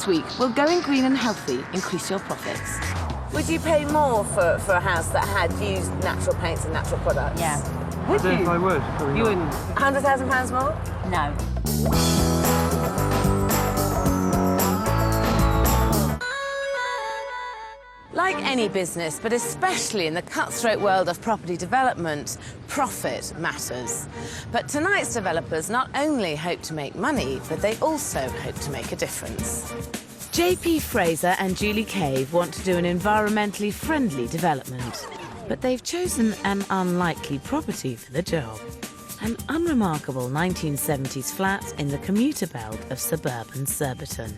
This week, will going green and healthy increase your profits? Would you pay more for a house that had used natural paints and natural products? Yeah. Would you? I would. You wouldn't? £100,000 more? No. Like any business, but especially in the cutthroat world of property development, profit matters. But tonight's developers not only hope to make money, but they also hope to make a difference. JP Fraser and Julie Cave want to do an environmentally friendly development, but they've chosen an unlikely property for the job. An unremarkable 1970s flat in the commuter belt of suburban Surbiton.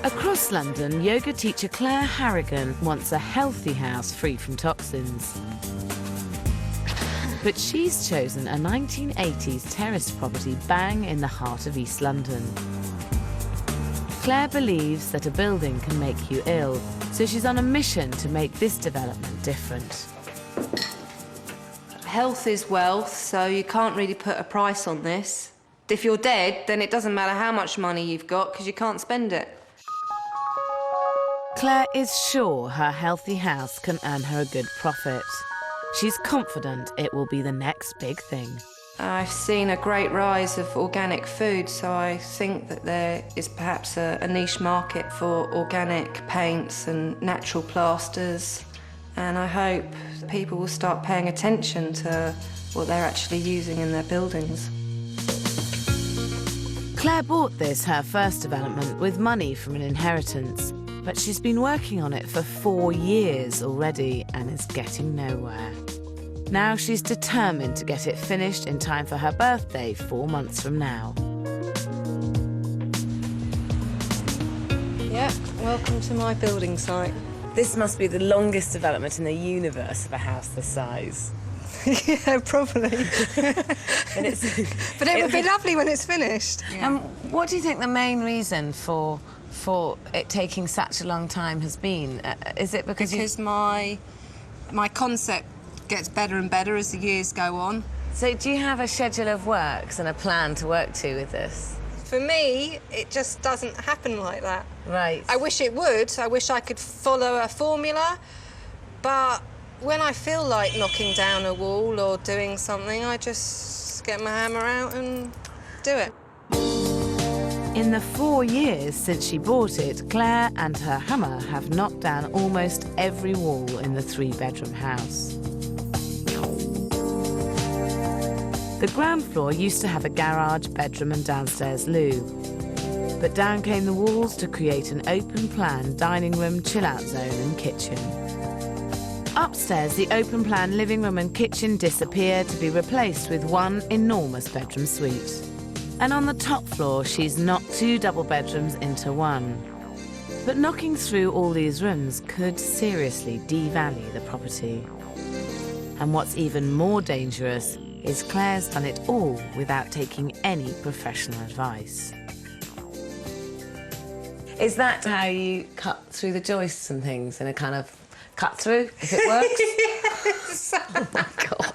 Across London, yoga teacher Claire Harrigan wants a healthy house free from toxins. But she's chosen a 1980s terraced property bang in the heart of East London. Claire believes that a building can make you ill, so she's on a mission to make this development different. Health is wealth, so you can't really put a price on this. If you're dead, then it doesn't matter how much money you've got, because you can't spend it. Claire is sure her healthy house can earn her a good profit. She's confident it will be the next big thing. I've seen a great rise of organic food, so I think that there is perhaps a niche market for organic paints and natural plasters, and I hope people will start paying attention to what they're actually using in their buildings. Claire bought this, her first development, with money from an inheritance. But she's been working on it for 4 years already and is getting nowhere. Now she's determined to get it finished in time for her birthday 4 months from now. Yeah, welcome to my building site. This must be the longest development in the universe of a house this size. Yeah, probably. But it would be lovely when it's finished. Yeah. What do you think the main reason for it taking such a long time has been? Is it because my concept gets better and better as the years go on. So do you have a schedule of works and a plan to work to with this? For me, it just doesn't happen like that. Right. I wish it would. I wish I could follow a formula, but when I feel like knocking down a wall or doing something, I just get my hammer out and do it. In the 4 years since she bought it, Claire and her hammer have knocked down almost every wall in the 3-bedroom house. The ground floor used to have a garage, bedroom and downstairs loo. But down came the walls to create an open-plan dining room, chill-out zone and kitchen. Upstairs, the open-plan living room and kitchen disappeared to be replaced with one enormous bedroom suite. And on the top floor, she's knocked 2 double bedrooms into one. But knocking through all these rooms could seriously devalue the property. And what's even more dangerous is Claire's done it all without taking any professional advice. Is that how you cut through the joists and things in a kind of cut through, if it works? Oh my God.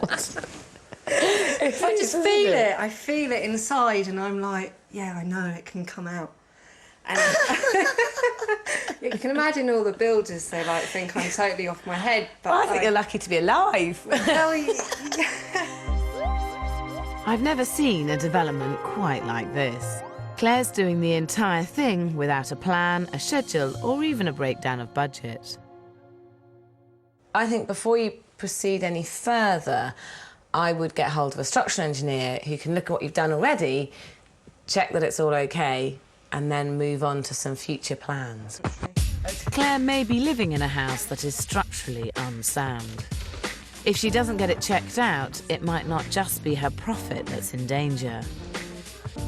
I just feel it. I feel it inside, and I'm like, yeah, I know it can come out. And you can imagine all the builders, they like think I'm totally off my head. But I think you're lucky to be alive. Well, I've never seen a development quite like this. Claire's doing the entire thing without a plan, a schedule, or even a breakdown of budget. I think before you proceed any further, I would get hold of a structural engineer who can look at what you've done already, check that it's all OK, and then move on to some future plans. Claire may be living in a house that is structurally unsound. If she doesn't get it checked out, it might not just be her profit that's in danger.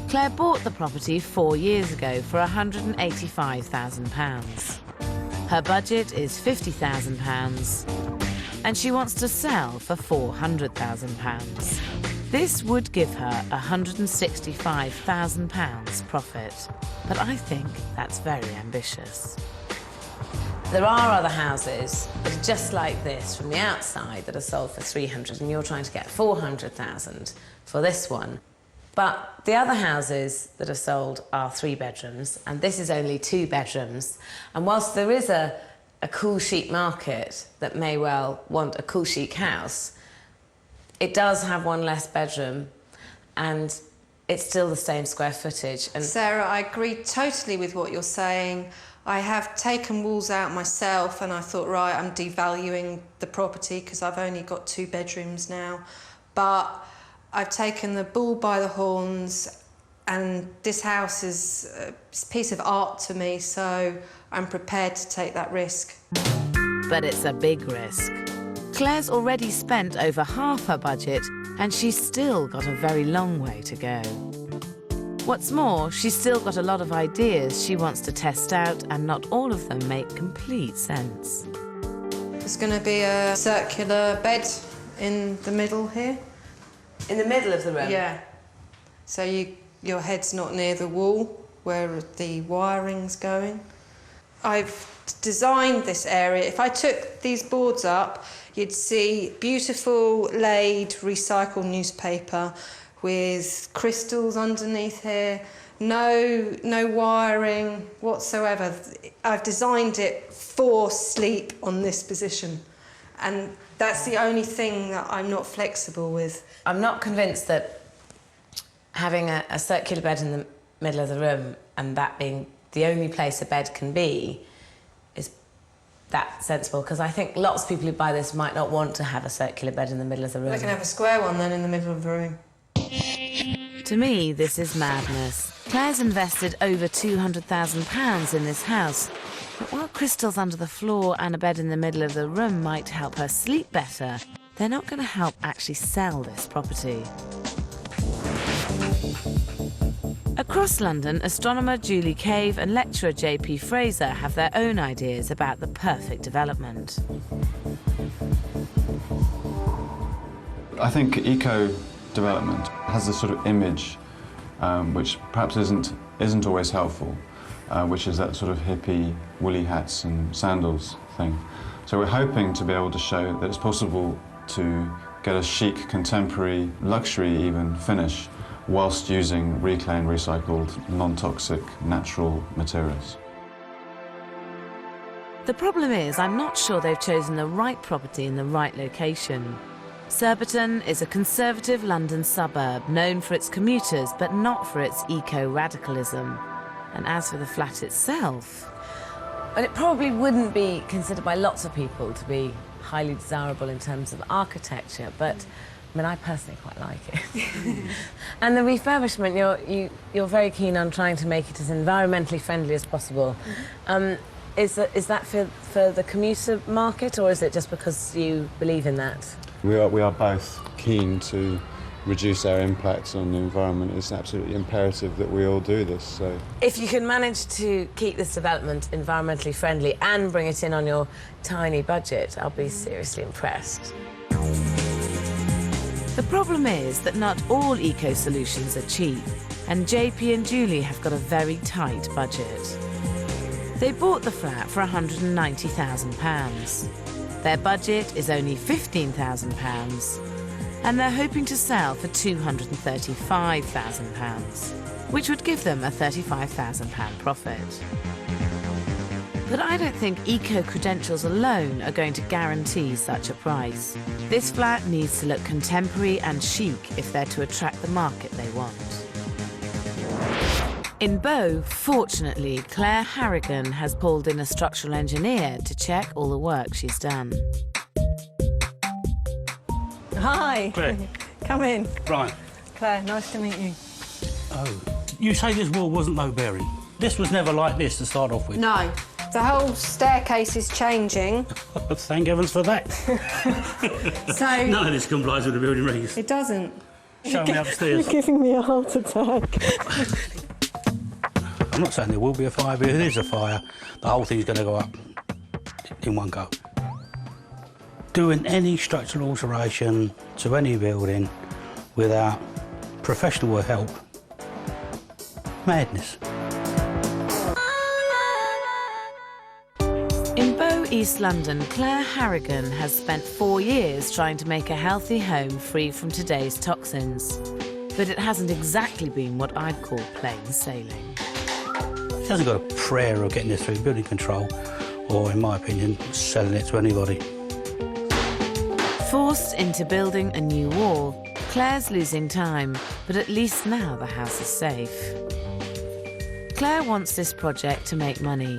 Claire bought the property 4 years ago for £185,000. Her budget is £50,000, and she wants to sell for £400,000. This would give her £165,000 profit, but I think that's very ambitious. There are other houses that are just like this from the outside that are sold for 300, and you're trying to get 400,000 for this one. But the other houses that are sold are 3 bedrooms, and this is only 2 bedrooms. And whilst there is a cool chic market that may well want a cool chic house, it does have 1 less bedroom, and it's still the same square footage. And Sarah, I agree totally with what you're saying. I have taken walls out myself, and I thought, right, I'm devaluing the property because I've only got 2 bedrooms now. But I've taken the bull by the horns, and this house is a piece of art to me, so I'm prepared to take that risk. But it's a big risk. Claire's already spent over half her budget, and she's still got a very long way to go. What's more, she's still got a lot of ideas she wants to test out, and not all of them make complete sense. There's going to be a circular bed in the middle here. In the middle of the room? Yeah. So your head's not near the wall where the wiring's going. I've designed this area. If I took these boards up, you'd see beautiful laid recycled newspaper with crystals underneath here, no wiring whatsoever. I've designed it for sleep on this position, and that's the only thing that I'm not flexible with. I'm not convinced that having a circular bed in the middle of the room and that being the only place a bed can be is that sensible, because I think lots of people who buy this might not want to have a circular bed in the middle of the room. I can have a square one then in the middle of the room. To me, this is madness. Claire's invested over £200,000 in this house. But while crystals under the floor and a bed in the middle of the room might help her sleep better, they're not going to help actually sell this property. Across London, astronomer Julie Cave and lecturer JP Fraser have their own ideas about the perfect development. I think eco-development has this sort of image which perhaps isn't always helpful, which is that sort of hippie woolly hats and sandals thing. So we're hoping to be able to show that it's possible to get a chic, contemporary, luxury even finish whilst using reclaimed, recycled, non-toxic, natural materials. The problem is, I'm not sure they've chosen the right property in the right location. Surbiton is a conservative London suburb known for its commuters but not for its eco-radicalism. And as for the flat itself, well, it probably wouldn't be considered by lots of people to be highly desirable in terms of architecture, but I mean, I personally quite like it. And the refurbishment, you're very keen on trying to make it as environmentally friendly as possible. Is that for the commuter market, or is it just because you believe in that? We are both keen to reduce our impacts on the environment. It's absolutely imperative that we all do this. So, if you can manage to keep this development environmentally friendly and bring it in on your tiny budget, I'll be seriously impressed. The problem is that not all eco-solutions are cheap, and JP and Julie have got a very tight budget. They bought the flat for £190,000. Their budget is only £15,000, and they're hoping to sell for £235,000, which would give them a £35,000 profit. But I don't think eco-credentials alone are going to guarantee such a price. This flat needs to look contemporary and chic if they're to attract the market they want. In Bow, fortunately, Claire Harrigan has pulled in a structural engineer to check all the work she's done. Hi. Claire. Come in. Right. Claire, nice to meet you. Oh, you say this wall wasn't low bearing. This was never like this to start off with. No. The whole staircase is changing. Thank heavens for that. So None of this complies with the building regs. it doesn't. Show me upstairs. You're giving me a heart attack. I'm not saying there will be a fire, but if there is a fire, the whole thing's going to go up in one go. Doing any structural alteration to any building without professional help, madness. In Bow, East London, Claire Harrigan has spent 4 years trying to make a healthy home free from today's toxins. but it hasn't exactly been what I'd call plain sailing. She hasn't got a prayer of getting this through building control, or, in my opinion, selling it to anybody. Forced into building a new wall, Claire's losing time, but at least now the house is safe. Claire wants this project to make money,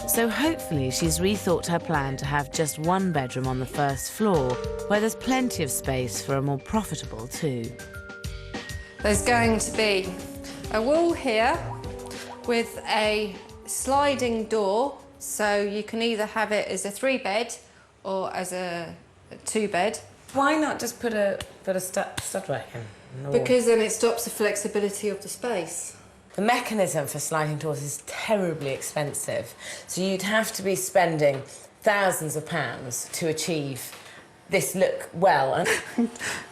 so hopefully she's rethought her plan to have just one bedroom on the first floor, where there's plenty of space for a more profitable two. There's going to be a wall here with a sliding door, so you can either have it as a 3-bed or as a 2-bed. Why not just put a stud rack in? Because then it stops the flexibility of the space. The mechanism for sliding doors is terribly expensive, so you'd have to be spending thousands of pounds to achieve this look well.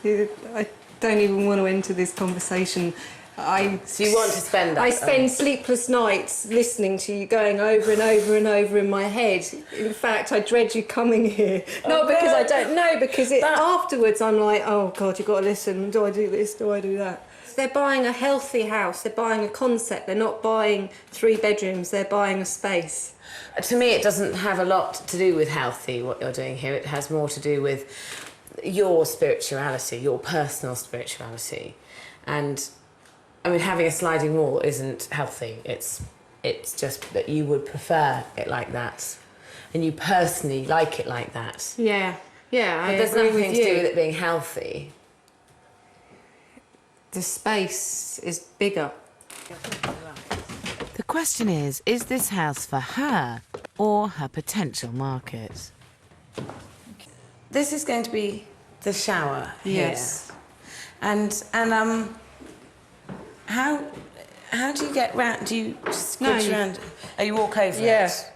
I don't even want to enter this conversation. So you want to spend that? I spend sleepless nights listening to you going over and over and over in my head. In fact, I dread you coming here. Not because I don't know, because afterwards I'm like, oh God, you've got to listen. Do I do this? Do I do that? They're buying a healthy house. They're buying a concept. They're not buying 3 bedrooms. They're buying a space. To me, it doesn't have a lot to do with healthy, what you're doing here. It has more to do with your spirituality, your personal spirituality. And I mean, having a sliding wall isn't healthy. It's just that you would prefer it like that, and you personally like it like that. Yeah, yeah. But there's nothing to do with it being healthy. The space is bigger. The question is this house for her or her potential market? This is going to be the shower here. Yes. And how do you get round? Do you squidge around? Oh, you walk over Yeah. it?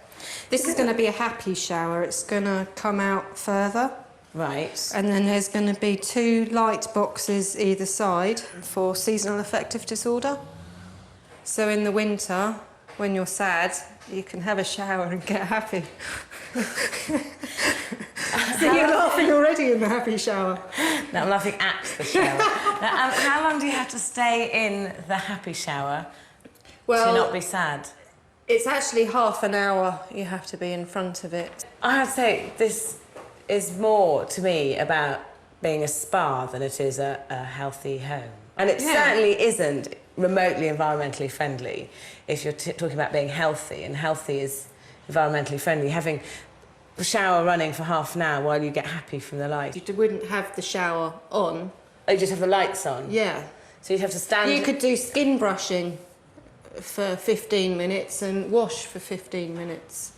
This is going to be a happy shower. It's going to come out further. Right. And then there's going to be 2 light boxes either side for seasonal affective disorder. So in the winter, when you're sad, you can have a shower and get happy. So you're laughing already in the happy shower. No, I'm laughing at the shower. Now, how long do you have to stay in the happy shower to not be sad? It's actually half an hour you have to be in front of it. I have to say, this is more to me about being a spa than it is a healthy home. And it certainly isn't remotely environmentally friendly if you're talking about being healthy, and healthy is environmentally friendly. Having the shower running for half an hour while you get happy from the light. You wouldn't have the shower on. Oh, you just have the lights on? Yeah. So you'd have to stand... You could do skin brushing for 15 minutes and wash for 15 minutes.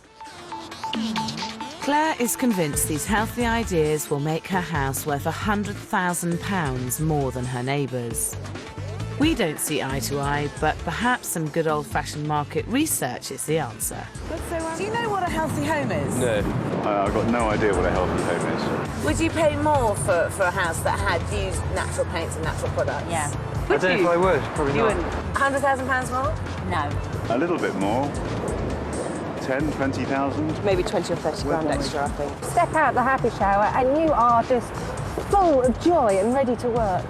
Claire is convinced these healthy ideas will make her house worth £100,000 more than her neighbours. We don't see eye to eye, but perhaps some good old-fashioned market research is the answer. Do you know what a healthy home is? No. I've got no idea what a healthy home is. Would you pay more for a house that had used natural paints and natural products? Yeah. I don't know if I would. Probably not. £100,000 more? No. A little bit more. 10, 20,000. Maybe 20 or 30 grand extra, I think. Step out the happy shower and you are just full of joy and ready to work.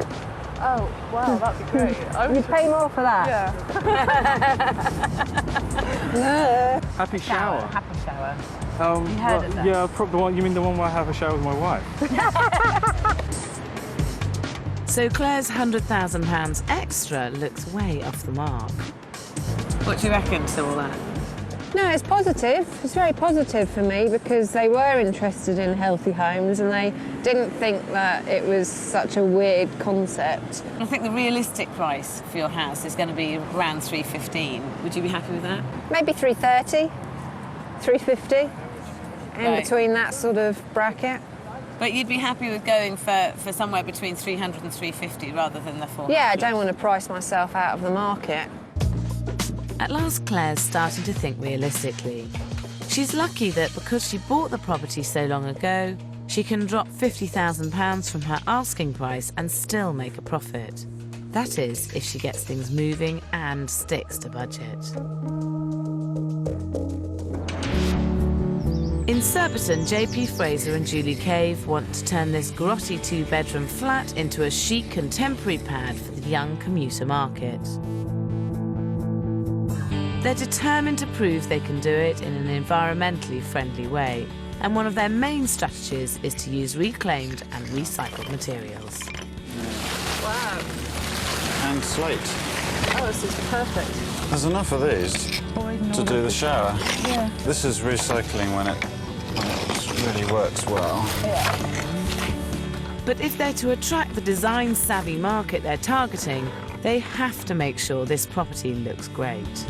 Oh, wow, that'd be great. You pay more for that? Yeah. Happy shower. Happy shower. You heard of that? Yeah, the one. You mean the one where I have a shower with my wife? So Claire's £100,000 extra looks way off the mark. What do you reckon to all that? No, it's positive. It's very positive for me because they were interested in healthy homes and they didn't think that it was such a weird concept. I think the realistic price for your house is going to be around $315. Would you be happy with that? Maybe 330, 350, in Right. between that sort of bracket. But you'd be happy with going for somewhere between 300 and 350 rather than the 400? Yeah, I don't want to price myself out of the market. At last, Claire's starting to think realistically. She's lucky that because she bought the property so long ago, she can drop £50,000 from her asking price and still make a profit. That is, if she gets things moving and sticks to budget. In Surbiton, JP Fraser and Julie Cave want to turn this grotty 2-bedroom flat into a chic contemporary pad for the young commuter market. They're determined to prove they can do it in an environmentally friendly way, and one of their main strategies is to use reclaimed and recycled materials. Wow. And slate. Oh, this is perfect. There's enough of these to do the shower. Yeah. This is recycling when it really works well. Yeah. But if they're to attract the design-savvy market they're targeting, they have to make sure this property looks great.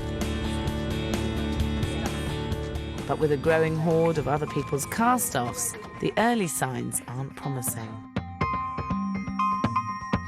But with a growing horde of other people's cast-offs, the early signs aren't promising.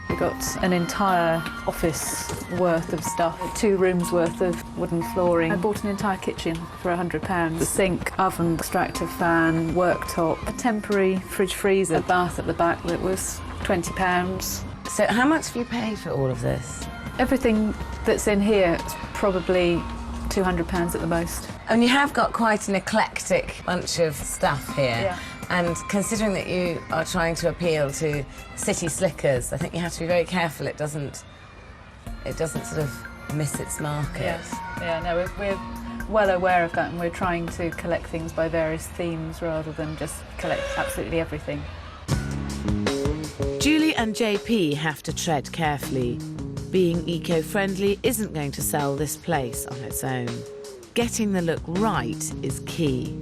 We got an entire office worth of stuff, 2 rooms worth of wooden flooring. I bought an entire kitchen for £100. The sink, oven, extractor fan, worktop, a temporary fridge freezer, a bath at the back that was £20. So how much have you paid for all of this? Everything that's in here is probably £200 at the most. And you have got quite an eclectic bunch of stuff here. Yeah. And considering that you are trying to appeal to city slickers, I think you have to be very careful it doesn't sort of miss its market. Yes. Yeah, no, we're well aware of that, and we're trying to collect things by various themes rather than just collect absolutely everything. Julie and JP have to tread carefully. Being eco-friendly isn't going to sell this place on its own. Getting the look right is key.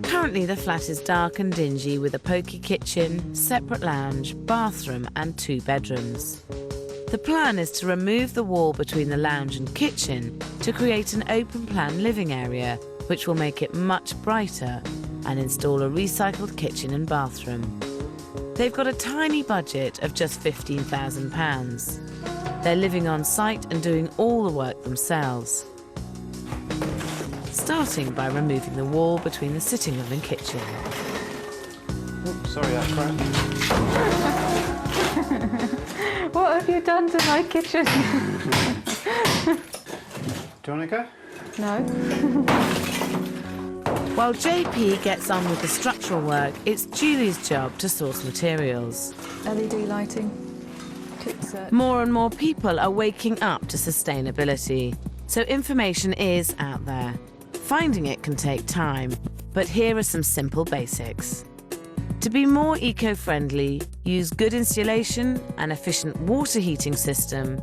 Currently, the flat is dark and dingy with a pokey kitchen, separate lounge, bathroom and 2 bedrooms. The plan is to remove the wall between the lounge and kitchen to create an open-plan living area, which will make it much brighter, and install a recycled kitchen and bathroom. They've got a tiny budget of just £15,000. They're living on site and doing all the work themselves, starting by removing the wall between the sitting room and kitchen. Oops, sorry, that cracked. What have you done to my kitchen? Do you want to go? No. While JP gets on with the structural work, it's Julie's job to source materials. LED lighting. More and more people are waking up to sustainability, so information is out there. Finding it can take time, but here are some simple basics. To be more eco-friendly, use good insulation, an efficient water heating system,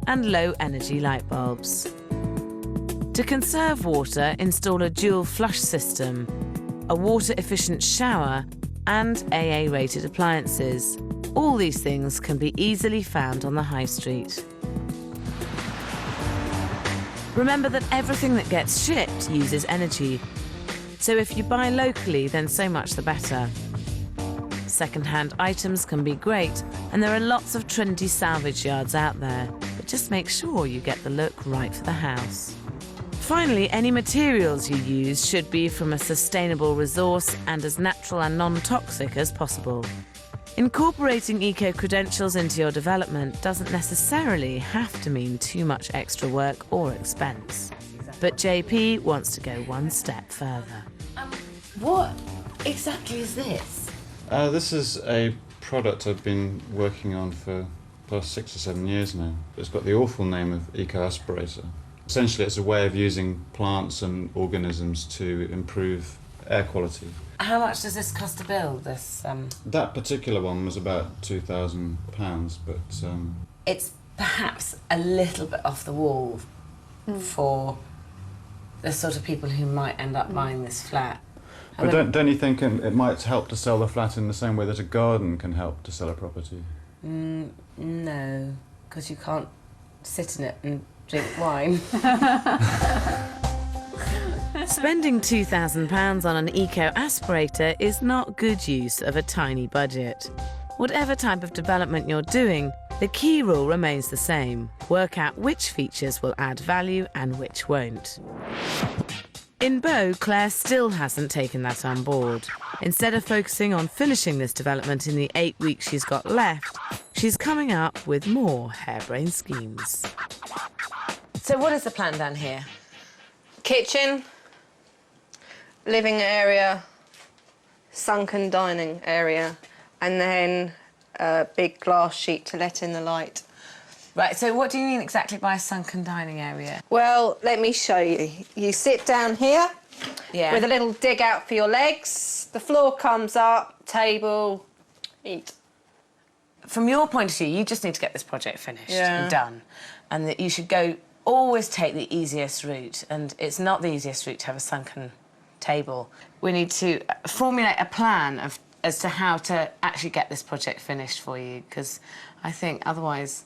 and low-energy light bulbs. To conserve water, install a dual flush system, a water-efficient shower, and AA-rated appliances. All these things can be easily found on the high street. Remember that everything that gets shipped uses energy, so if you buy locally, then so much the better. Second-hand items can be great, and there are lots of trendy salvage yards out there, but just make sure you get the look right for the house. Finally, any materials you use should be from a sustainable resource and as natural and non-toxic as possible. Incorporating eco-credentials into your development doesn't necessarily have to mean too much extra work or expense. But JP wants to go one step further. What exactly is this? This is a product I've been working on for the past 6 or 7 years now. It's got the awful name of eco-aspirator. Essentially, it's a way of using plants and organisms to improve air quality. How much does this cost to build, this? That particular one was about £2,000, but... It's perhaps a little bit off the wall for the sort of people who might end up buying this flat. But don't you think it might help to sell the flat in the same way that a garden can help to sell a property? No, because you can't sit in it and drink wine. Spending £2,000 on an eco-aspirator is not good use of a tiny budget. Whatever type of development you're doing, the key rule remains the same. Work out which features will add value and which won't. In Bow, Claire still hasn't taken that on board. Instead of focusing on finishing this development in the 8 weeks she's got left, she's coming up with more harebrained schemes. So what is the plan down here? Kitchen, living area, sunken dining area, and then a big glass sheet to let in the light. Right, so what do you mean exactly by a sunken dining area? Well, let me show you. You sit down here with a little dig out for your legs. The floor comes up, table, eat. From your point of view, you just need to get this project finished and done. And that you should always take the easiest route. And it's not the easiest route to have a sunken table. We need to formulate a plan as to how to actually get this project finished for you, because I think otherwise...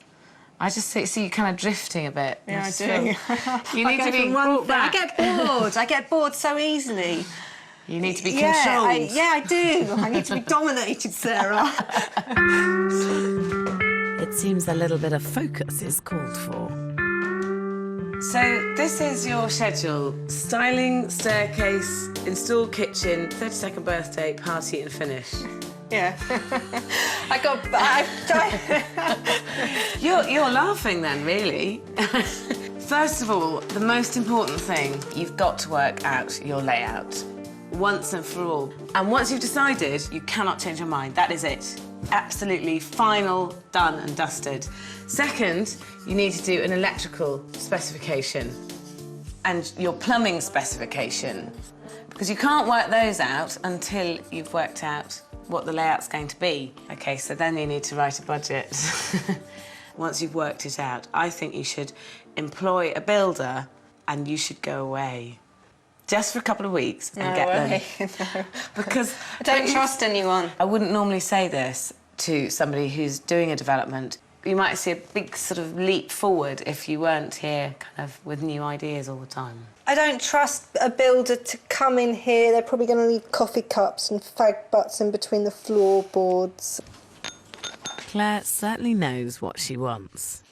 I just see you kind of drifting a bit. Yeah, I do. You need to be brought back. I get bored. I get bored so easily. You need to be controlled. I do. I need to be dominated, Sarah. It seems a little bit of focus is called for. So this is your schedule. Styling, staircase, install kitchen, 32nd birthday, party and finish. Yeah. You're laughing then, really. First of all, the most important thing, you've got to work out your layout once and for all. And once you've decided, you cannot change your mind. That is it. Absolutely final, done and dusted. Second, you need to do an electrical specification and your plumbing specification, because you can't work those out until you've worked out what the layout's going to be. OK, so then you need to write a budget. Once you've worked it out, I think you should employ a builder and you should go away. Just for a couple of weeks and get them. No. Because I don't trust anyone. I wouldn't normally say this to somebody who's doing a development. You might see a big sort of leap forward if you weren't here kind of with new ideas all the time. I don't trust a builder to come in here. They're probably going to leave coffee cups and fag butts in between the floorboards. Claire certainly knows what she wants.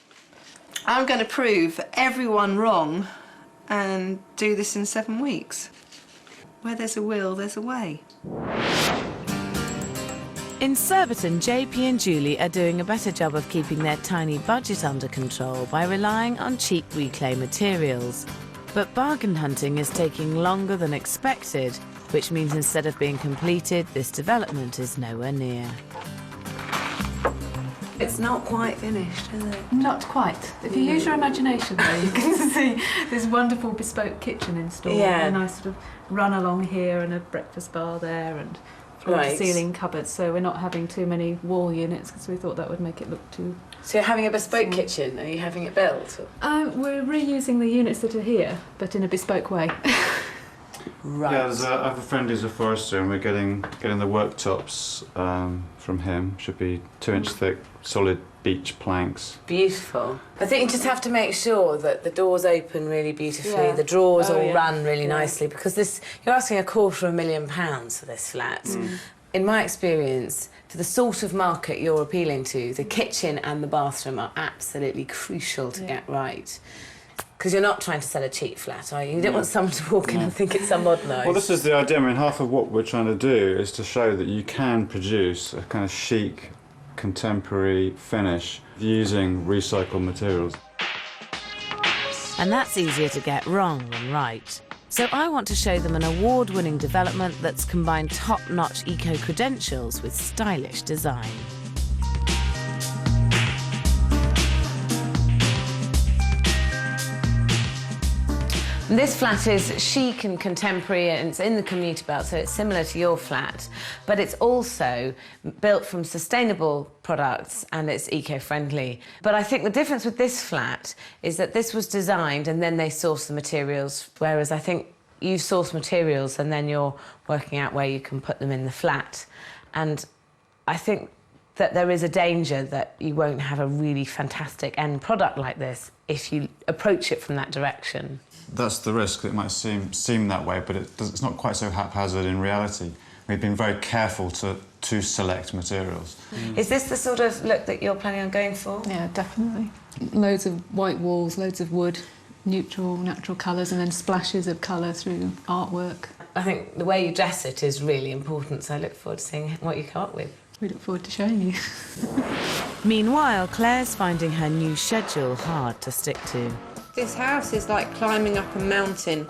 I'm going to prove everyone wrong and do this in 7 weeks. Where there's a will, there's a way. In Surbiton, JP and Julie are doing a better job of keeping their tiny budget under control by relying on cheap reclaim materials. But bargain hunting is taking longer than expected, which means instead of being completed, this development is nowhere near. It's not quite finished, is it? Not quite. If you use your imagination, though, you can see this wonderful bespoke kitchen installed. Yeah. A nice sort of run along here and a breakfast bar there and floor-to-ceiling cupboards. So we're not having too many wall units because we thought that would make it look too... So you're having a bespoke kitchen? Are you having it built? We're reusing the units that are here, but in a bespoke way. Right. Yeah, I have a friend who's a forester, and we're getting the worktops from him. Should be 2-inch thick, solid beech planks. Beautiful. I think you just have to make sure that the doors open really beautifully, the drawers all run really nicely, because you're asking £250,000 for this flat. In my experience, for the sort of market you're appealing to, the kitchen and the bathroom are absolutely crucial to get right. Because you're not trying to sell a cheap flat, are you? You don't want someone to walk in and think it's some modernised. Well, this is the idea. I mean, half of what we're trying to do is to show that you can produce a kind of chic, contemporary finish using recycled materials. And that's easier to get wrong than right. So I want to show them an award-winning development that's combined top-notch eco-credentials with stylish design. This flat is chic and contemporary and it's in the commuter belt, so it's similar to your flat, but it's also built from sustainable products and it's eco-friendly. But I think the difference with this flat is that this was designed and then they source the materials, whereas I think you source materials and then you're working out where you can put them in the flat. And I think that there is a danger that you won't have a really fantastic end product like this if you approach it from that direction. That's the risk. It might seem that way, but it's not quite so haphazard in reality. We've been very careful to select materials. Is this the sort of look that you're planning on going for? Yeah, definitely. Loads of white walls, loads of wood, neutral, natural colours, and then splashes of colour through artwork. I think the way you dress it is really important, so I look forward to seeing what you come up with. We look forward to showing you. Meanwhile, Claire's finding her new schedule hard to stick to. This house is like climbing up a mountain.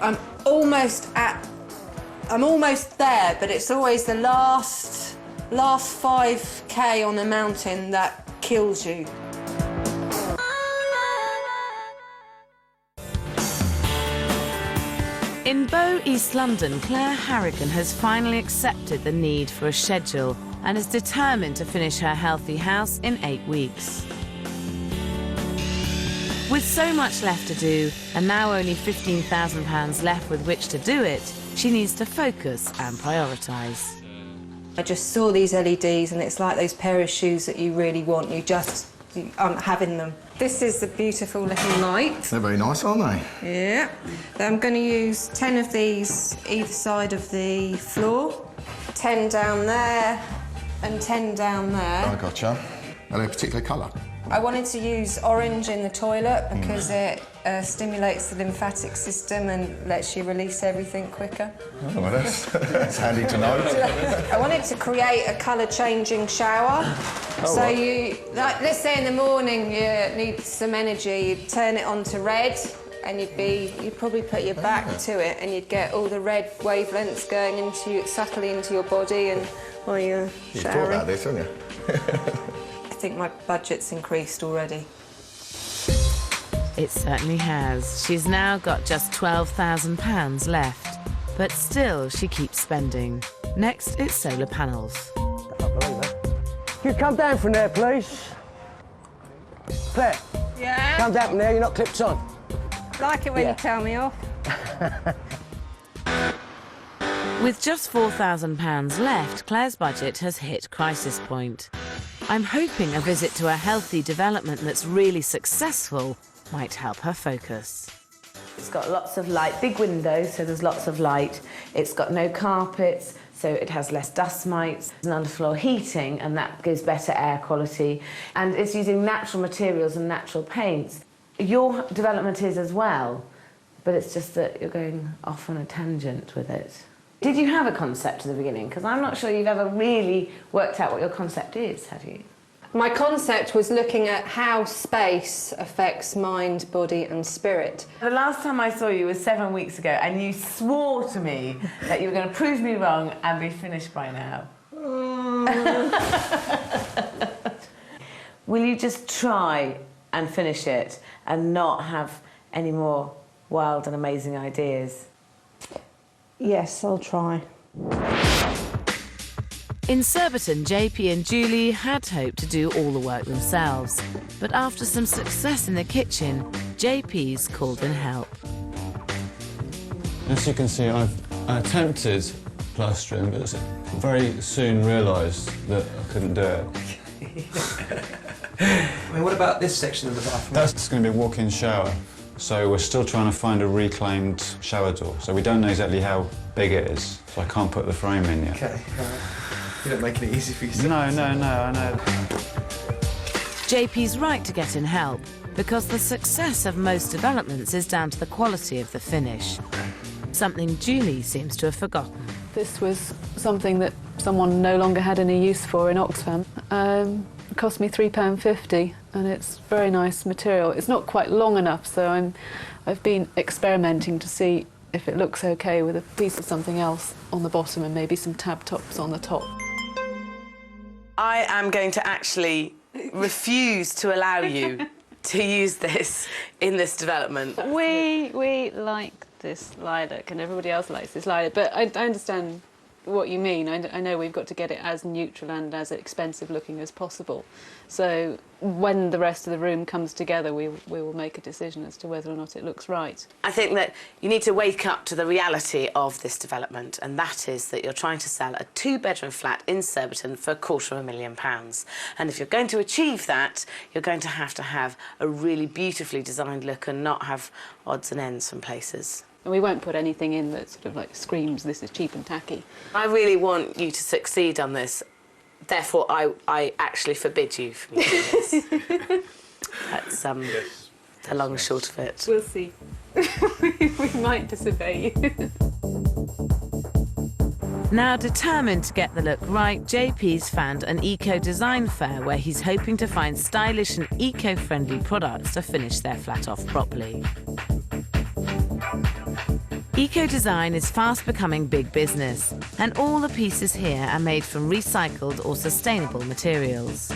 I'm I'm almost there, but it's always the last 5k on a mountain that kills you. In Bow, East London, Claire Harrigan has finally accepted the need for a schedule and is determined to finish her healthy house in 8 weeks. With so much left to do, and now only £15,000 left with which to do it, she needs to focus and prioritise. I just saw these LEDs and it's like those pair of shoes that you really want. You aren't having them. This is a beautiful little light. They're very nice, aren't they? Yeah. I'm going to use 10 of these either side of the floor. 10 down there and 10 down there. I gotcha. Are they a particular colour? I wanted to use orange in the toilet because it stimulates the lymphatic system and lets you release everything quicker. Oh, well, that's handy to know. I wanted to create a colour-changing shower. Oh, So right. let's say in the morning you need some energy, you'd turn it on to red and you'd probably put your back to it and you'd get all the red wavelengths going subtly into your body and while you're showering. You've thought about this, haven't you? I think my budget's increased already. It certainly has. She's now got just £12,000 left, but still she keeps spending. Next, it's solar panels. I can't believe it. Can you come down from there, please? Claire. Yeah? Come down from there, you're not clipped on. Like it when Yeah. you tell me off. With just £4,000 left, Claire's budget has hit crisis point. I'm hoping a visit to a healthy development that's really successful might help her focus. It's got lots of light, big windows, so there's lots of light. It's got no carpets, so it has less dust mites. There's an underfloor heating, and that gives better air quality. And it's using natural materials and natural paints. Your development is as well, but it's just that you're going off on a tangent with it. Did you have a concept at the beginning? Because I'm not sure you've ever really worked out what your concept is, have you? My concept was looking at how space affects mind, body and spirit. The last time I saw you was 7 weeks ago, and you swore to me that you were going to prove me wrong and be finished by now. Will you just try and finish it and not have any more wild and amazing ideas? Yes, I'll try. In Surbiton, JP and Julie had hoped to do all the work themselves, but after some success in the kitchen, JP's called in help. As you can see, I've attempted plastering, but very soon realised that I couldn't do it. I mean, what about this section of the bathroom? That's going to be a walk-in shower, so we're still trying to find a reclaimed shower door. So we don't know exactly how big it is, so I can't put the frame in yet. Okay, you're not making it easy for yourself. No, I know. JP's right to get in help, because the success of most developments is down to the quality of the finish. Something Julie seems to have forgotten. This was something that someone no longer had any use for in Oxfam. It cost me £3.50 and it's very nice material. It's not quite long enough, so I've been experimenting to see if it looks okay with a piece of something else on the bottom and maybe some tab tops on the top. I am going to actually refuse to allow you to use this in this development. We like this lilac and everybody else likes this lilac, but I understand what you mean. I know we've got to get it as neutral and as expensive looking as possible. So when the rest of the room comes together, we will make a decision as to whether or not it looks right. I think that you need to wake up to the reality of this development, and that is that you're trying to sell a 2-bedroom flat in Surbiton for £250,000. And if you're going to achieve that, you're going to have a really beautifully designed look and not have odds and ends from places. And we won't put anything in that sort of like screams this is cheap and tacky. I really want you to succeed on this. Therefore, I actually forbid you from doing this. That's the long and short of it. We'll see. We might disobey you. Now determined to get the look right, JP's found an eco-design fair where he's hoping to find stylish and eco-friendly products to finish their flat off properly. Eco-design is fast becoming big business, and all the pieces here are made from recycled or sustainable materials.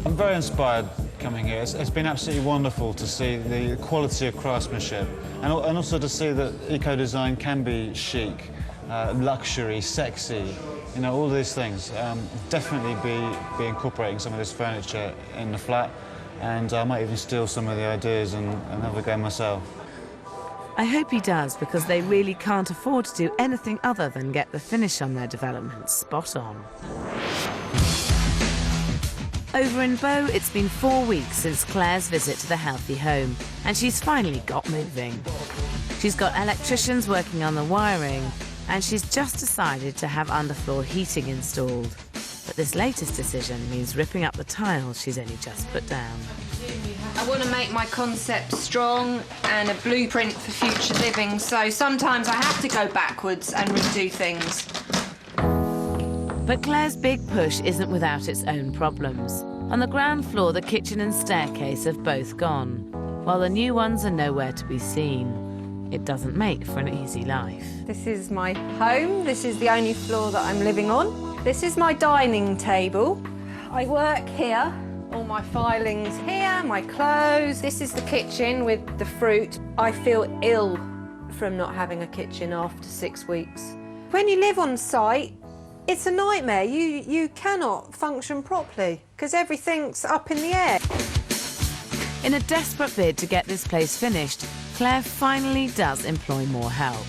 I'm very inspired coming here. It's been absolutely wonderful to see the quality of craftsmanship and also to see that eco-design can be chic, luxury, sexy, you know, all these things. Definitely be incorporating some of this furniture in the flat, and I might even steal some of the ideas and have a go myself. I hope he does, because they really can't afford to do anything other than get the finish on their development spot on. Over in Bow, it's been 4 weeks since Claire's visit to the healthy home, and she's finally got moving. She's got electricians working on the wiring, and she's just decided to have underfloor heating installed. But this latest decision means ripping up the tiles she's only just put down. I want to make my concept strong and a blueprint for future living, so sometimes I have to go backwards and redo things. But Claire's big push isn't without its own problems. On the ground floor, the kitchen and staircase have both gone, while the new ones are nowhere to be seen. It doesn't make for an easy life. This is my home. This is the only floor that I'm living on. This is my dining table. I work here. All my filings here, my clothes. This is the kitchen with the fruit. I feel ill from not having a kitchen after 6 weeks. When you live on site, it's a nightmare. You cannot function properly because everything's up in the air. In a desperate bid to get this place finished, Claire finally does employ more help.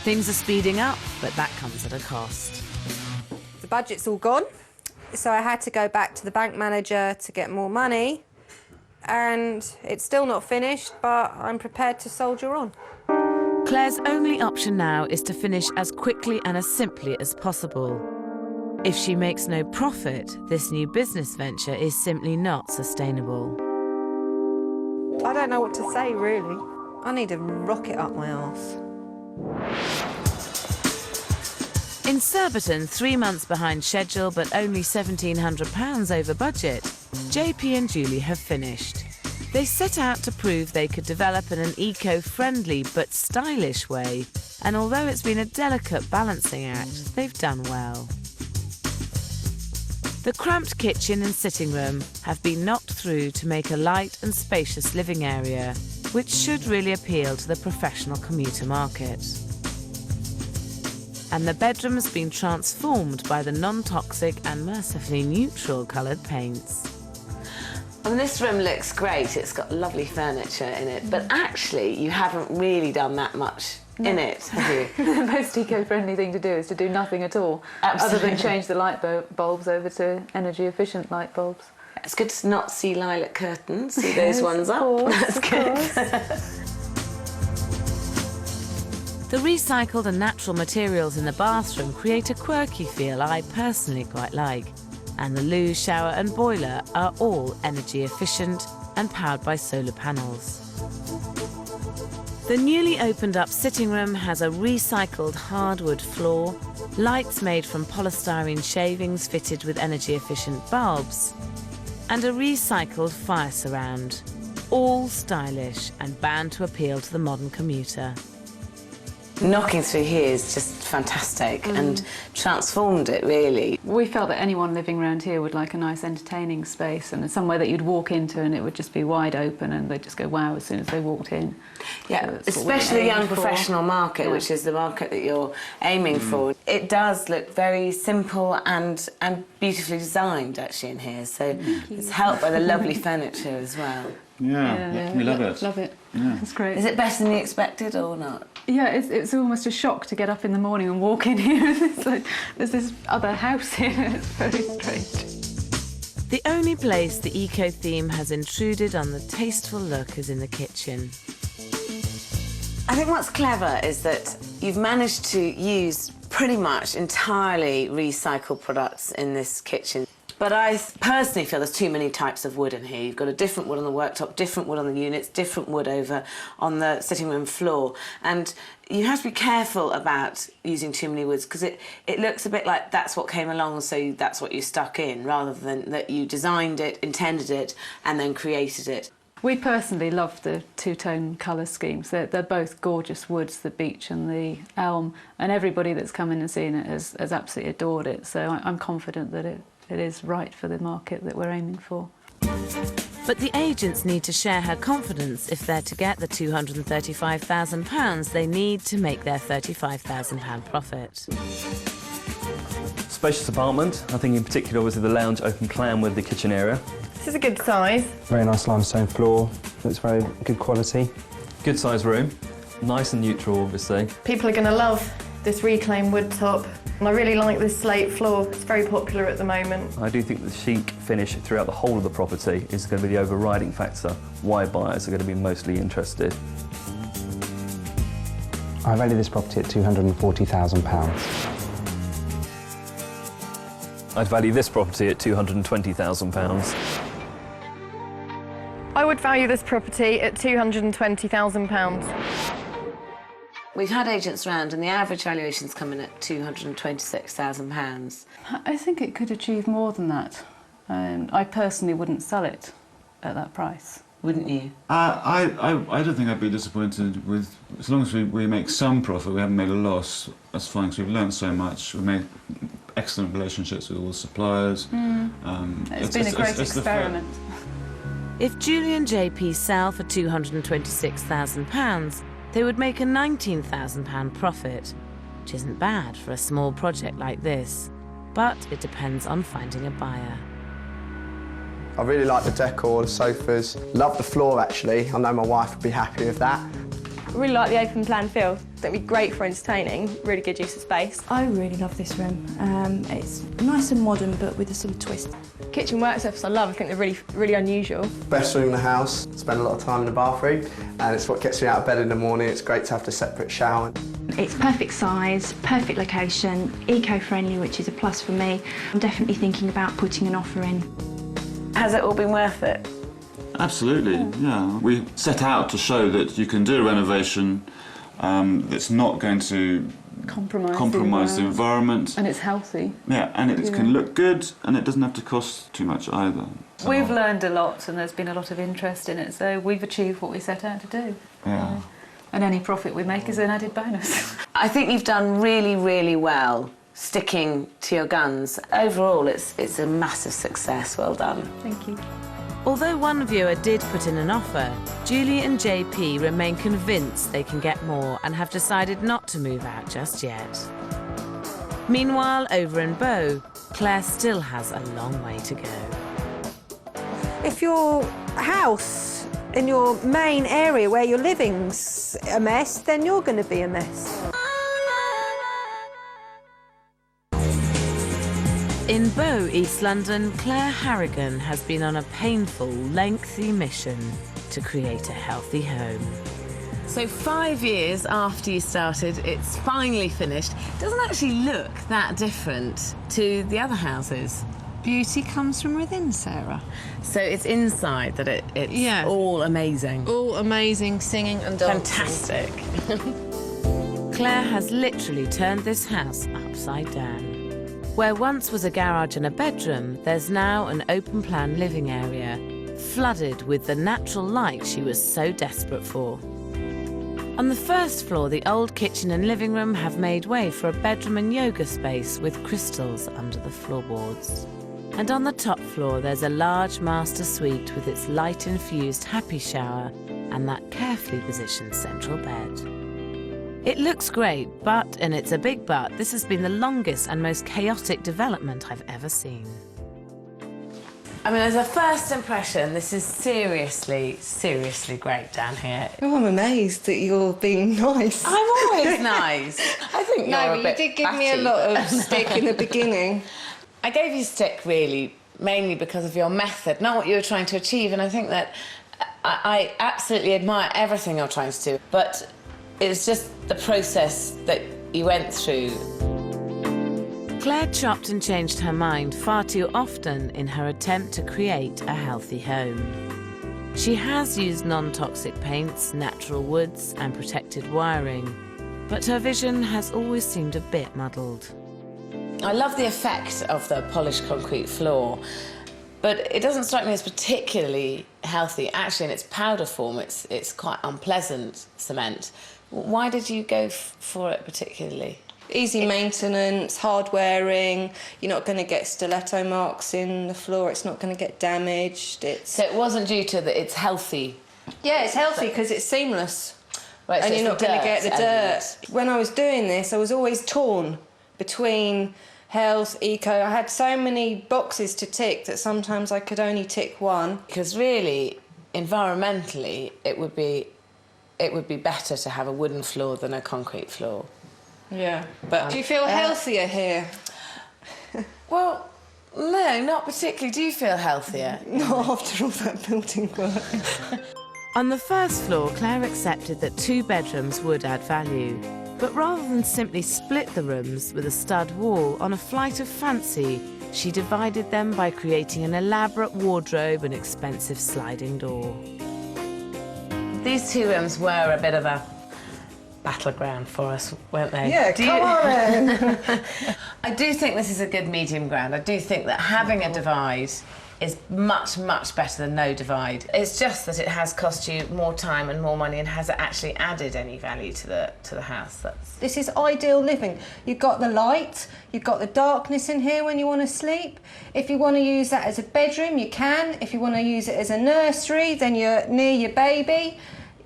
Things are speeding up, but that comes at a cost. The budget's all gone, so I had to go back to the bank manager to get more money, and it's still not finished, but I'm prepared to soldier on. Claire's only option now is to finish as quickly and as simply as possible. If she makes no profit, this new business venture is simply not sustainable. I don't know what to say, really. I need a rocket up my arse. In Surbiton, 3 months behind schedule but only £1,700 over budget, JP and Julie have finished. They set out to prove they could develop in an eco-friendly but stylish way, and although it's been a delicate balancing act, they've done well. The cramped kitchen and sitting room have been knocked through to make a light and spacious living area, which should really appeal to the professional commuter market. And the bedroom's been transformed by the non-toxic and mercifully neutral coloured paints. And this room looks great. It's got lovely furniture in it, but actually you haven't really done that much in it, have you? The most eco-friendly thing to do is to do nothing at all, Absolutely. other than change the light bulbs over to energy-efficient light bulbs. It's good to not see lilac curtains, see those ones up. That's good. The recycled and natural materials in the bathroom create a quirky feel I personally quite like. And the loo, shower and boiler are all energy efficient and powered by solar panels. The newly opened up sitting room has a recycled hardwood floor, lights made from polystyrene shavings fitted with energy efficient bulbs, and a recycled fire surround, all stylish and bound to appeal to the modern commuter. Knocking through here is just fantastic and transformed it, really. We felt that anyone living around here would like a nice entertaining space and somewhere that you'd walk into and it would just be wide open and they'd just go wow as soon as they walked in. Yeah, so especially the young professional market, which is the market that you're aiming for. It does look very simple and beautifully designed actually in here, so it's helped by the lovely furniture as well. Yeah, we love it. Love it. Yeah. It's great. Is it better than you expected or not? Yeah, it's almost a shock to get up in the morning and walk in here. It's like there's this other house here. It's very strange. The only place the eco theme has intruded on the tasteful look is in the kitchen. I think what's clever is that you've managed to use pretty much entirely recycled products in this kitchen. But I personally feel there's too many types of wood in here. You've got a different wood on the worktop, different wood on the units, different wood over on the sitting room floor. And you have to be careful about using too many woods because it looks a bit like that's what came along, so that's what you stuck in, rather than that you designed it, intended it, and then created it. We personally love the two-tone colour schemes. They're both gorgeous woods, the beech and the elm, and everybody that's come in and seen it has absolutely adored it. So I'm confident that it is right for the market that we're aiming for. But the agents need to share her confidence. If they're to get the £235,000, they need to make their £35,000 profit. Spacious apartment. I think in particular obviously the lounge open plan with the kitchen area. This is a good size. Very nice limestone floor. Looks very good quality. Good size room. Nice and neutral, obviously. People are going to love this reclaimed wood top. And I really like this slate floor. It's very popular at the moment. I do think the chic finish throughout the whole of the property is going to be the overriding factor why buyers are going to be mostly interested. I value this property at £240,000. I'd value this property at £220,000. I would value this property at £220,000. We've had agents round and the average valuation's come in at £226,000. I think it could achieve more than that. I personally wouldn't sell it at that price. Wouldn't you? I don't think I'd be disappointed with, as long as we make some profit, we haven't made a loss, that's fine, because we've learned so much. We've made excellent relationships with all the suppliers. It's been a great experiment. If Julie and JP sell for £226,000, they would make a £19,000 profit, which isn't bad for a small project like this, but it depends on finding a buyer. I really like the decor, the sofas. Love the floor, actually. I know my wife would be happy with that. I really like the open plan feel. It'd be great for entertaining, really good use of space. I really love this room. It's nice and modern, but with a sort of twist. Kitchen work surface I love. I think they're really unusual. Best room in the house. Spend a lot of time in the bathroom, and it's what gets me out of bed in the morning. It's great to have the separate shower. It's perfect size, perfect location, eco-friendly, which is a plus for me. I'm definitely thinking about putting an offer in. Has it all been worth it? Absolutely, yeah. We set out to show that you can do a renovation that's not going to compromise the environment. And it's healthy. Yeah, and it can look good, and it doesn't have to cost too much either. We've learned a lot, and there's been a lot of interest in it, so we've achieved what we set out to do. Yeah. And any profit we make is an added bonus. I think you've done really, really well sticking to your guns. Overall, it's a massive success. Well done. Thank you. Although one viewer did put in an offer, Julie and JP remain convinced they can get more and have decided not to move out just yet. Meanwhile, over in Bow, Claire still has a long way to go. If your house in your main area where you're living's a mess, then you're going to be a mess. In Bow, East London, Claire Harrigan has been on a painful, lengthy mission to create a healthy home. So 5 years after you started, it's finally finished. It doesn't actually look that different to the other houses. Beauty comes from within, Sarah. So it's inside that it's all amazing. All amazing, singing and dancing. Fantastic. Claire has literally turned this house upside down. Where once was a garage and a bedroom, there's now an open-plan living area, flooded with the natural light she was so desperate for. On the first floor, the old kitchen and living room have made way for a bedroom and yoga space with crystals under the floorboards. And on the top floor, there's a large master suite with its light-infused happy shower and that carefully positioned central bed. It looks great, but, and it's a big but, this has been the longest and most chaotic development I've ever seen. I mean, as a first impression, this is seriously, seriously great down here. Oh, I'm amazed that you're being nice. I'm always nice. I think you're a bit you did give me a batty. lot of stick in the beginning. I gave you stick, really, mainly because of your method, not what you were trying to achieve, and I think that I absolutely admire everything you're trying to do, but it's just the process that you went through. Claire chopped and changed her mind far too often in her attempt to create a healthy home. She has used non-toxic paints, natural woods and protected wiring, but her vision has always seemed a bit muddled. I love the effect of the polished concrete floor, but it doesn't strike me as particularly healthy. Actually, in its powder form, it's quite unpleasant cement. Why did you go for it particularly? Easy maintenance, hard wearing, you're not going to get stiletto marks in the floor, it's not going to get damaged. So it wasn't due to that it's healthy? Yeah, it's healthy because it's seamless. Right, and so you're not going to get the dirt. When I was doing this, I was always torn between health, eco. I had so many boxes to tick that sometimes I could only tick one. Because really, environmentally, it would be better to have a wooden floor than a concrete floor. Yeah, but do you feel healthier here? Well, no, not particularly. Do you feel healthier? Not after all that building work. On the first floor, Claire accepted that 2 bedrooms would add value. But rather than simply split the rooms with a stud wall on a flight of fancy, she divided them by creating an elaborate wardrobe and expensive sliding door. These 2 rooms were a bit of a battleground for us, weren't they? Yeah, come on in. I do think this is a good medium ground. I do think that having a divide is much, much better than no divide. It's just that it has cost you more time and more money, and has it actually added any value to the house? This is ideal living. You've got the light, you've got the darkness in here when you want to sleep. If you want to use that as a bedroom, you can. If you want to use it as a nursery, then you're near your baby.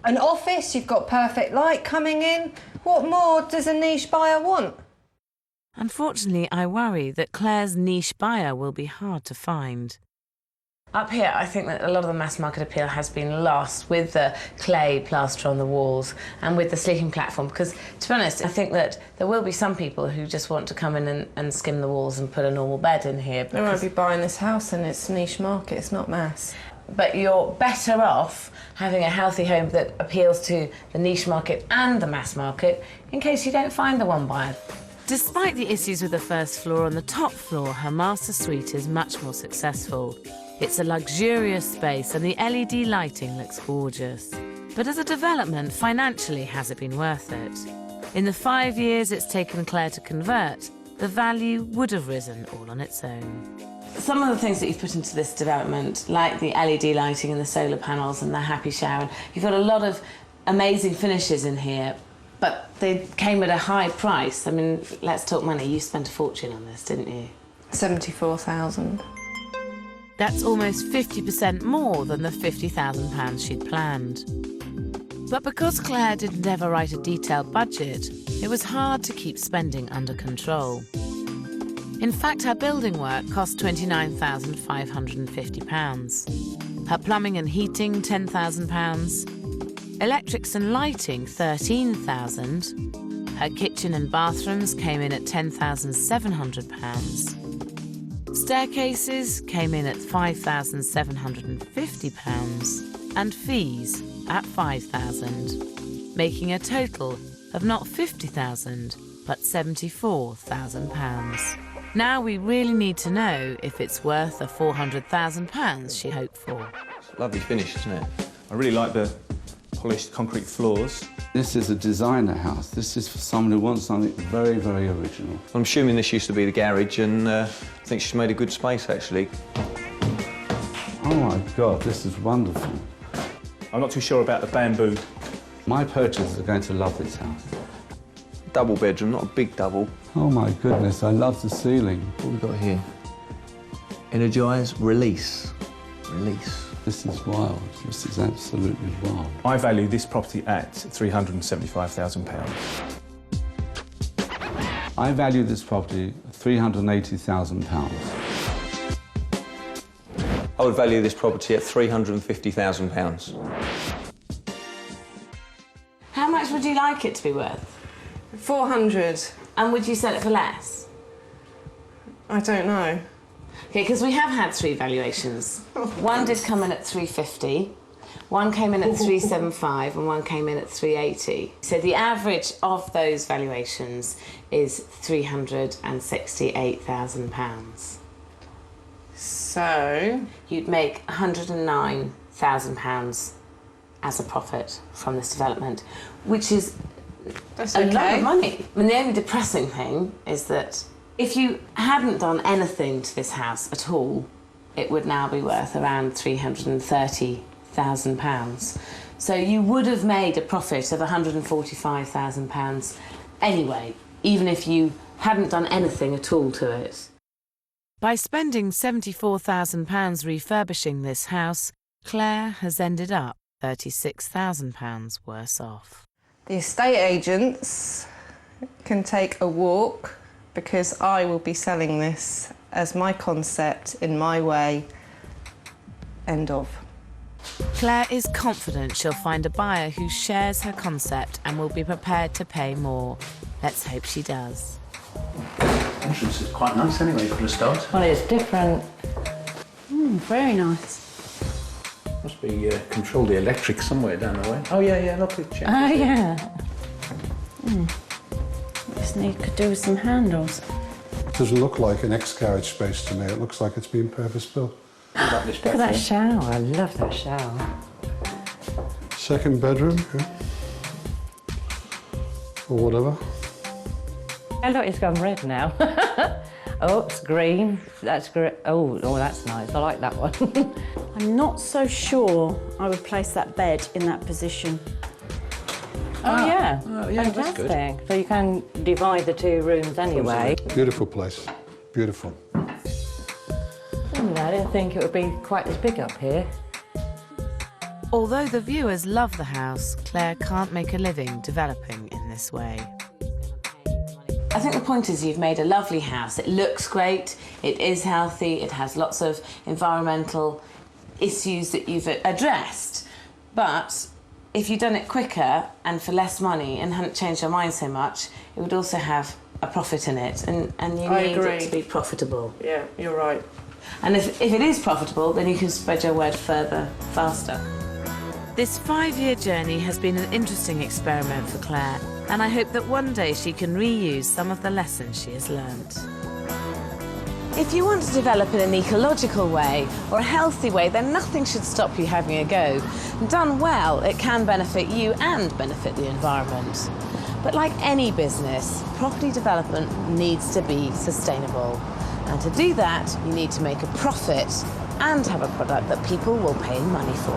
An office, you've got perfect light coming in. What more does a niche buyer want? Unfortunately, I worry that Claire's niche buyer will be hard to find. Up here, I think that a lot of the mass market appeal has been lost with the clay plaster on the walls and with the sleeping platform, because, to be honest, I think that there will be some people who just want to come in and skim the walls and put a normal bed in here. They won't be buying this house, and it's niche market, it's not mass. But you're better off having a healthy home that appeals to the niche market and the mass market in case you don't find the one buyer. Despite the issues with the first floor, on the top floor, her master suite is much more successful. It's a luxurious space and the LED lighting looks gorgeous. But as a development, financially, has it been worth it? In the 5 years it's taken Claire to convert, the value would have risen all on its own. Some of the things that you've put into this development, like the LED lighting and the solar panels and the happy shower, you've got a lot of amazing finishes in here, but they came at a high price. I mean, let's talk money. You spent a fortune on this, didn't you? 74,000. That's almost 50% more than the £50,000 she'd planned. But because Claire didn't ever write a detailed budget, it was hard to keep spending under control. In fact, her building work cost £29,550. Her plumbing and heating, £10,000. Electrics and lighting, £13,000. Her kitchen and bathrooms came in at £10,700. Staircases came in at £5,750. And fees at £5,000, making a total of not £50,000, but £74,000. Now we really need to know if it's worth the £400,000 she hoped for. Lovely finish, isn't it? I really like the polished concrete floors. This is a designer house. This is for someone who wants something very, very original. I'm assuming this used to be the garage, and I think she's made a good space, actually. Oh my God, this is wonderful. I'm not too sure about the bamboo. My purchasers are going to love this house. Double bedroom, not a big double. Oh my goodness, I love the ceiling. What have we got here? Energise, release. Release. This is wild. This is absolutely wild. I value this property at £375,000. I value this property at £380,000. I would value this property at £350,000. How much would you like it to be worth? 400. And would you sell it for less? I don't know. Okay, because we have had 3 valuations. One did come in at 350, One came in at 375 and one came in at 380. So the average of those valuations is £368,000. So you'd make £109,000 as a profit from this development, which is a lot of money. I mean, the only depressing thing is that if you hadn't done anything to this house at all, it would now be worth around £330,000. So you would have made a profit of £145,000 anyway, even if you hadn't done anything at all to it. By spending £74,000 refurbishing this house, Claire has ended up £36,000 worse off. The estate agents can take a walk because I will be selling this as my concept in my way. End of. Claire is confident she'll find a buyer who shares her concept and will be prepared to pay more. Let's hope she does. The entrance is quite nice anyway for a start. Well, it's different. Very nice. Must be control the electric somewhere down the way. Oh yeah, look at it. Oh yeah. Just could do with some handles. It doesn't look like an ex-garage space to me. It looks like it's been purpose-built. Look at that shower. I love that shower. Second bedroom, yeah. Or whatever. Oh look, it's gone red now. Oh, it's green. That's great. Oh, that's nice. I like that one. I'm not so sure I would place that bed in that position. Oh yeah, that's fantastic. good. So you can divide the two rooms anyway. Beautiful place. Beautiful. I didn't think it would be quite as big up here. Although the viewers love the house, Claire can't make a living developing in this way. I think the point is you've made a lovely house. It looks great, it is healthy, it has lots of environmental issues that you've addressed. But if you'd done it quicker and for less money and hadn't changed your mind so much, it would also have a profit in it, and you need it to be profitable. Yeah, you're right. And if it is profitable, then you can spread your word further, faster. This 5-year journey has been an interesting experiment for Claire, and I hope that one day she can reuse some of the lessons she has learnt. If you want to develop in an ecological way or a healthy way, then nothing should stop you having a go. Done well, it can benefit you and benefit the environment. But like any business, property development needs to be sustainable. And to do that, you need to make a profit and have a product that people will pay money for.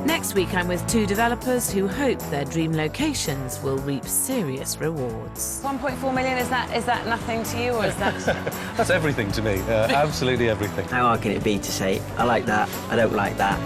Next week I'm with 2 developers who hope their dream locations will reap serious rewards. 1.4 million, is that nothing to you, or is that... That's everything to me, absolutely everything. How hard can it be to say, I like that, I don't like that?